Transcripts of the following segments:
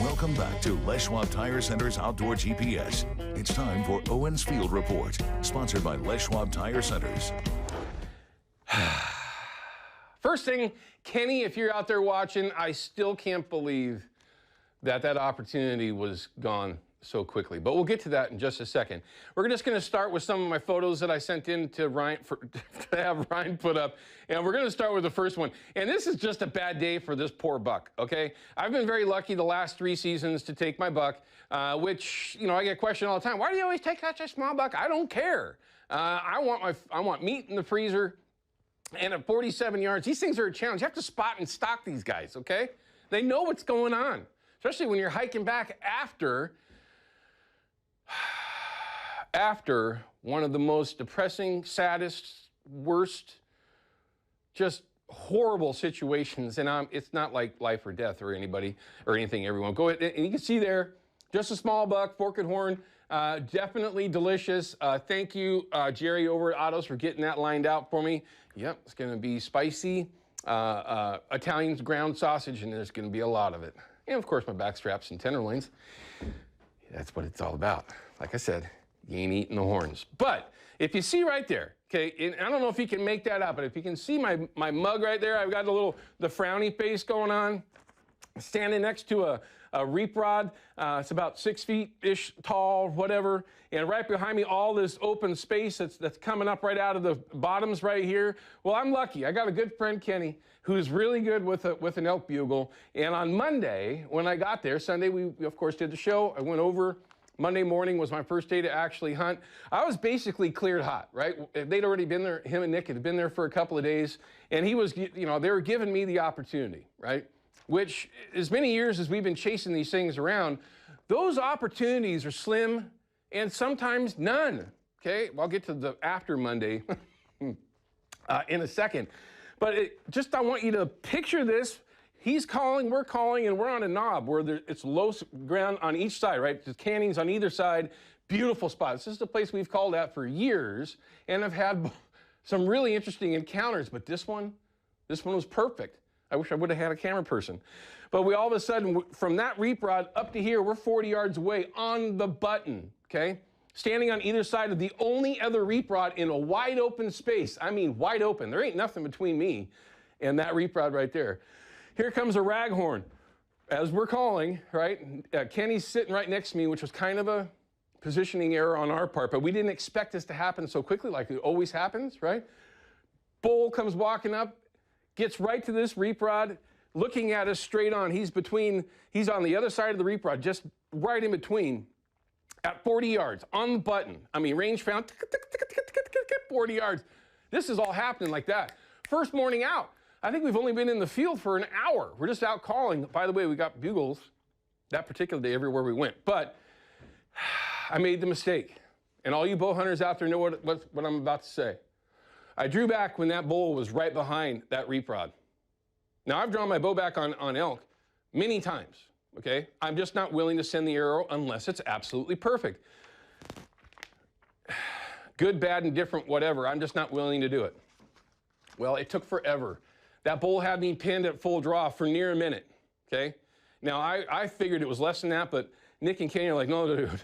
Welcome back to Les Schwab Tire Center's Outdoor GPS. It's time for Owin's Field Report, sponsored by Les Schwab Tire Centers. First thing, Kenny, if you're out there watching, I still can't believe that opportunity was gone so quickly. But we'll get to that in just a second. We're just going to start with some of my photos that I sent in to Ryan to have Ryan put up. And we're going to start with the first one. And this is just a bad day for this poor buck, okay? I've been very lucky the last 3 seasons to take my buck, which, you know, I get questioned all the time. Why do you always take such a small buck? I don't care. I want meat in the freezer. And at 47 yards, these things are a challenge. You have to spot and stock these guys, okay? They know what's going on, especially when you're hiking back after one of the most depressing, saddest, worst, just horrible situations. And it's not like life or death or anybody or anything, everyone. Go ahead, and you can see there, just a small buck, forked horn, definitely delicious. Thank you, Jerry over at Otto's, for getting that lined out for me. Yep, it's gonna be spicy, Italian ground sausage, and there's gonna be a lot of it. And of course, my back straps and tenderloins. That's what it's all about. Like I said, you ain't eating the horns. But if you see right there, okay, and I don't know if you can make that out, but if you can see my mug right there, I've got the frowny face going on, standing next to a reap rod. It's about 6 feet-ish tall, whatever. And right behind me, all this open space that's coming up right out of the bottoms right here. Well, I'm lucky. I got a good friend, Kenny, who's really good with an elk bugle. And on Monday, when I got there, Sunday, we of course did the show. I went over. Monday morning was my first day to actually hunt. I was basically cleared hot, right? They'd already been there, him and Nick had been there for a couple of days, and he was, you know, they were giving me the opportunity, right? Which, as many years as we've been chasing these things around, those opportunities are slim and sometimes none, okay? I'll get to the after Monday in a second. But I want you to picture this. He's calling, we're calling, and we're on a knob where it's low ground on each side, right? The canyons on either side, beautiful spots. This is the place we've called at for years and have had some really interesting encounters, but this one was perfect. I wish I would have had a camera person. But we all of a sudden, from that reap rod up to here, we're 40 yards away on the button, okay? Standing on either side of the only other reap rod in a wide open space. I mean, wide open. There ain't nothing between me and that reap rod right there. Here comes a raghorn. As we're calling, right? Kenny's sitting right next to me, which was kind of a positioning error on our part, but we didn't expect this to happen so quickly like it always happens, right? Bull comes walking up, gets right to this reap rod, looking at us straight on. He's on the other side of the reap rod, just right in between, at 40 yards, on the button. I mean, range found, 40 yards. This is all happening like that. First morning out. I think we've only been in the field for an hour. We're just out calling. By the way, we got bugles that particular day everywhere we went. But I made the mistake. And all you bow hunters out there know what I'm about to say. I drew back when that bull was right behind that reap rod. Now, I've drawn my bow back on elk many times, okay? I'm just not willing to send the arrow unless it's absolutely perfect. Good, bad, and different, whatever. I'm just not willing to do it. Well, it took forever. That bull had me pinned at full draw for near a minute, okay? Now, I figured it was less than that, but Nick and Kenny are like, no, dude,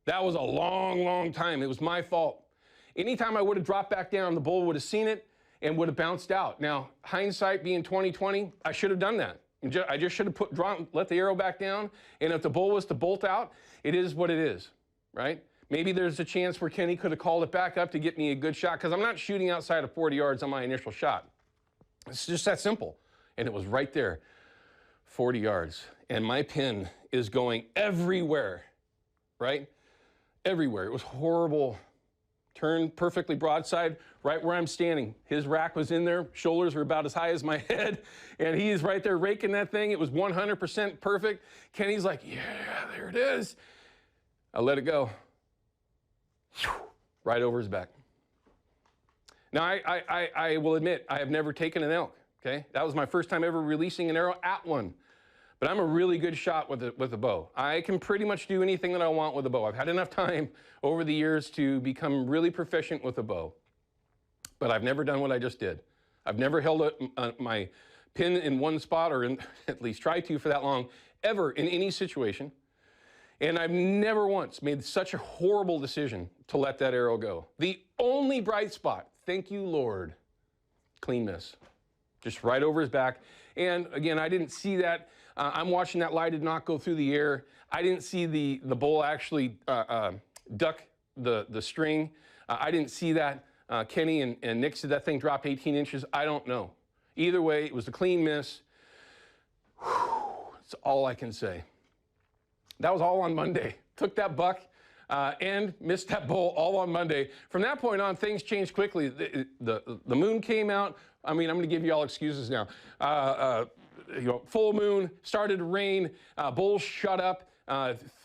that was a long, long time. It was my fault. Anytime I would have dropped back down, the bull would have seen it and would have bounced out. Now, hindsight being 20/20, I should have done that. I just should have let the arrow back down, and if the bull was to bolt out, it is what it is, right? Maybe there's a chance where Kenny could have called it back up to get me a good shot, because I'm not shooting outside of 40 yards on my initial shot. It's just that simple. And it was right there, 40 yards. And my pin is going everywhere, right? Everywhere. It was horrible. Turned perfectly broadside, right where I'm standing. His rack was in there. Shoulders were about as high as my head. And he's right there raking that thing. It was 100% perfect. Kenny's like, yeah, there it is. I let it go. Right over his back. Now, I will admit, I have never taken an elk, okay? That was my first time ever releasing an arrow at one. But I'm a really good shot with a bow. I can pretty much do anything that I want with a bow. I've had enough time over the years to become really proficient with a bow. But I've never done what I just did. I've never held my pin in one spot, or at least try to for that long, ever in any situation. And I've never once made such a horrible decision to let that arrow go. The only bright spot, thank you, Lord, clean miss. Just right over his back. And again, I didn't see that. I'm watching that lie did not go through the air. I didn't see the bull actually duck the string. I didn't see that. Kenny and Nick said that thing dropped 18 inches. I don't know. Either way, it was a clean miss. That's all I can say. That was all on Monday. Took that buck and missed that bull all on Monday. From that point on, things changed quickly. The moon came out. I mean, I'm going to give you all excuses now. Full moon, started to rain, bulls shut up.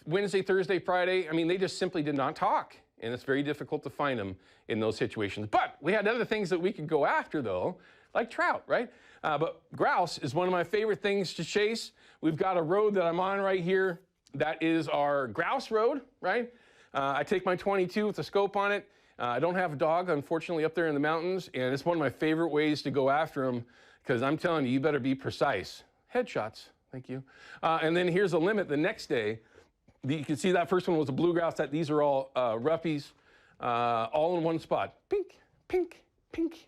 Wednesday, Thursday, Friday, I mean, they just simply did not talk. And it's very difficult to find them in those situations. But we had other things that we could go after, though, like trout, right? But grouse is one of my favorite things to chase. We've got a road that I'm on right here. That is our grouse road, right? I take my 22 with a scope on it. I don't have a dog, unfortunately, up there in the mountains, and it's one of my favorite ways to go after them, because I'm telling you, you better be precise. Headshots, thank you. And then here's a limit the next day. You can see that first one was a blue grouse. These are all roughies, all in one spot. Pink, pink, pink.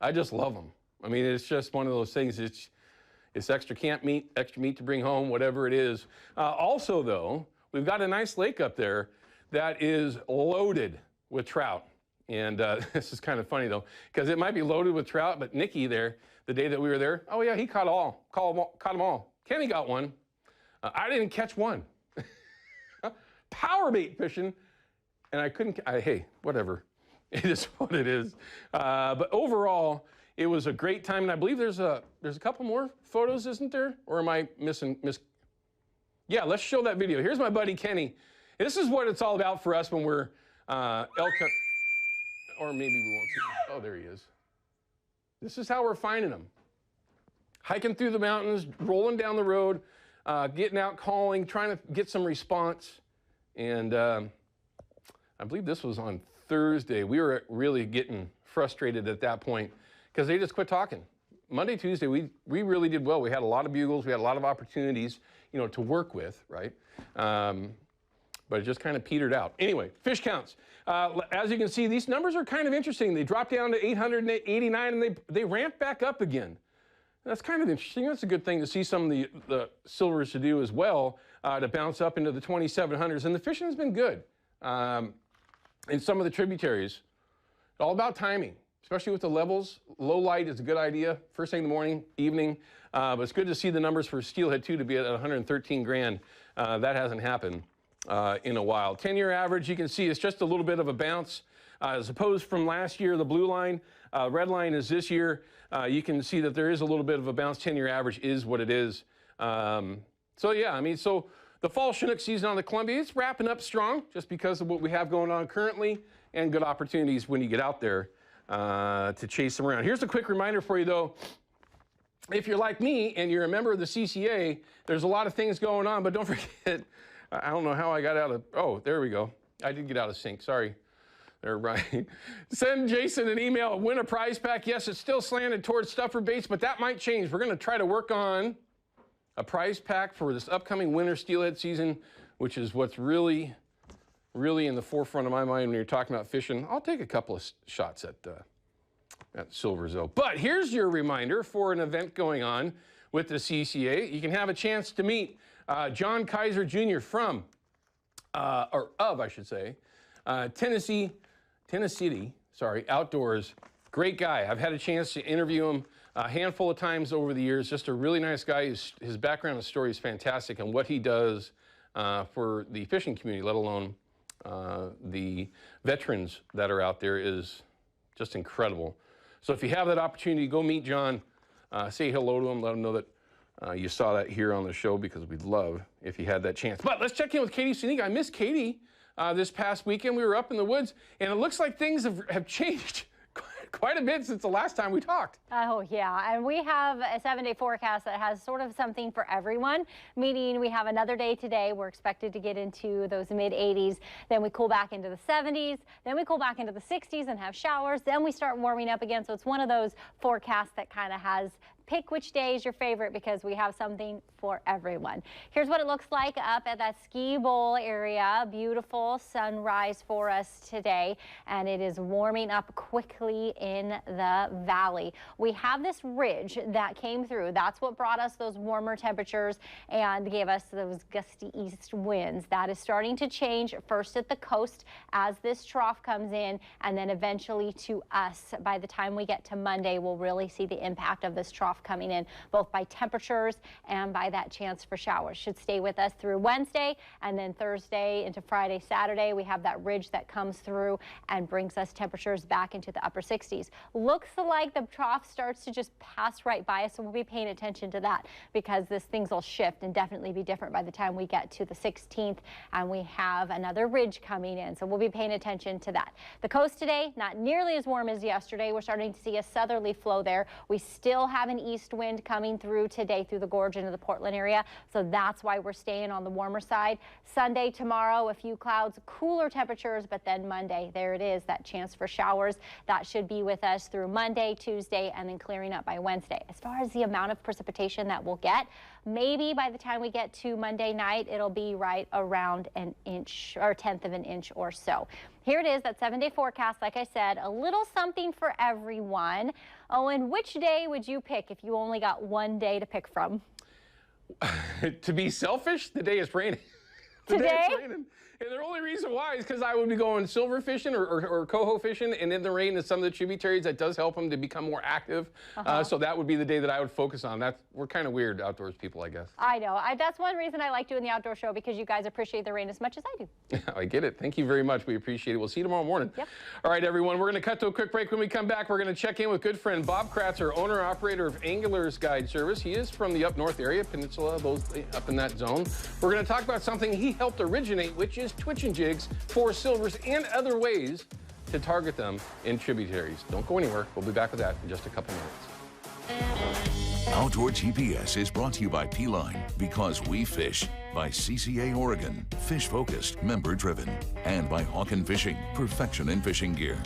I just love them. I mean, it's just one of those things. It's extra camp meat, extra meat to bring home, whatever it is. Also, though, we've got a nice lake up there that is loaded with trout. And this is kind of funny, though, because it might be loaded with trout, but Nicky there, the day that we were there, oh, yeah, he caught them all. Kenny got one. I didn't catch one. Power bait fishing, and I couldn't, hey, whatever. It is what it is. But overall, it was a great time, and I believe there's a couple more photos, isn't there? Or am I missing? Yeah, let's show that video. Here's my buddy Kenny. This is what it's all about for us when we're elk hunt, or maybe we won't see. Oh, there he is. This is how we're finding them. Hiking through the mountains, rolling down the road, getting out, calling, trying to get some response. And I believe this was on Thursday. We were really getting frustrated at that point because they just quit talking. Monday, Tuesday, we really did well. We had a lot of bugles. We had a lot of opportunities, to work with, right? But it just kind of petered out. Anyway, fish counts. As you can see, these numbers are kind of interesting. They dropped down to 889, and they ramped back up again. That's kind of interesting. That's a good thing to see some of the silvers to do as well, to bounce up into the 2700s. And the fishing has been good in some of the tributaries. All about timing, especially with the levels. Low light is a good idea. First thing in the morning, evening. But it's good to see the numbers for steelhead, too, to be at 113 grand. That hasn't happened in a while. 10-year average, you can see it's just a little bit of a bounce. As opposed from last year, the blue line, red line is this year. You can see that there is a little bit of a bounce. 10-year average is what it is. So yeah, I mean, so the fall Chinook season on the Columbia, it's wrapping up strong just because of what we have going on currently and good opportunities when you get out there to chase them around. Here's a quick reminder for you, though. If you're like me and you're a member of the CCA, there's a lot of things going on, but don't forget, I don't know how I got out of, oh, there we go. I did get out of sync, sorry. They're right. Send Jason an email, win a prize pack. Yes, it's still slanted towards stuffer baits, but that might change. We're going to try to work on a prize pack for this upcoming winter steelhead season, which is what's really in the forefront of my mind when you're talking about fishing. I'll take a couple of shots at silvers, though. But here's your reminder for an event going on with the CCA. You can have a chance to meet John Kaiser Jr. from, I should say, Tennessee Outdoors. Great guy. I've had a chance to interview him a handful of times over the years. Just a really nice guy. His background and story is fantastic, and what he does for the fishing community, let alone the veterans that are out there, is just incredible. So if you have that opportunity, go meet John, say hello to him, let him know that you saw that here on the show, because we'd love if you had that chance. But let's check in with Katie Suniga. I missed Katie this past weekend. We were up in the woods, and it looks like things have changed quite a bit since the last time we talked. Oh, yeah. And we have a 7-day forecast that has sort of something for everyone, meaning we have another day today. We're expected to get into those mid-80s. Then we cool back into the 70s. Then we cool back into the 60s and have showers. Then we start warming up again. So it's one of those forecasts that kind of has pick which day is your favorite because we have something for everyone. Here's what it looks like up at that ski bowl area. Beautiful sunrise for us today, and it is warming up quickly in the valley. We have this ridge that came through. That's what brought us those warmer temperatures and gave us those gusty east winds. That is starting to change first at the coast as this trough comes in, and then eventually to us. By the time we get to Monday, we'll really see the impact of this trough coming in, both by temperatures and by that chance for showers. Should stay with us through Wednesday, and then Thursday into Friday, Saturday, we have that ridge that comes through and brings us temperatures back into the upper 60s. Looks like the trough starts to just pass right by us, so we'll be paying attention to that because things will shift and definitely be different by the time we get to the 16th, and we have another ridge coming in, so we'll be paying attention to that. The coast today, not nearly as warm as yesterday. We're starting to see a southerly flow there. We still have an east wind coming through today through the gorge into the Portland area, so that's why we're staying on the warmer side. Sunday, tomorrow, a few clouds, cooler temperatures, but then Monday, there it is, that chance for showers. That should be with us through Monday, Tuesday, and then clearing up by Wednesday. As far as the amount of precipitation that we'll get, maybe by the time we get to Monday night, it'll be right around an inch or 1/10 of an inch or so. Here it is, that 7-day forecast. Like I said, a little something for everyone. Owen, which day would you pick if you only got one day to pick from? To be selfish, the day it's raining. Today? It's raining. And the only reason why is because I would be going silver fishing or coho fishing, and in the rain is some of the tributaries. That does help them to become more active. So that would be the day that I would focus on. We're kind of weird outdoors people, I guess. I know. That's one reason I like doing the outdoor show, because you guys appreciate the rain as much as I do. I get it. Thank you very much. We appreciate it. We'll see you tomorrow morning. Yep. All right, everyone. We're going to cut to a quick break. When we come back, we're going to check in with good friend Bob Kratzer, owner-operator of Angler's Guide Service. He is from the up north area, Peninsula, those up in that zone. We're going to talk about something he helped originate, which is twitch and jigs for silvers and other ways to target them in tributaries. Don't go anywhere. We'll be back with that in just a couple minutes. Outdoor GPS is brought to you by P-Line, because we fish, by CCA Oregon, fish focused, member driven, and by Hawken Fishing, perfection in fishing gear.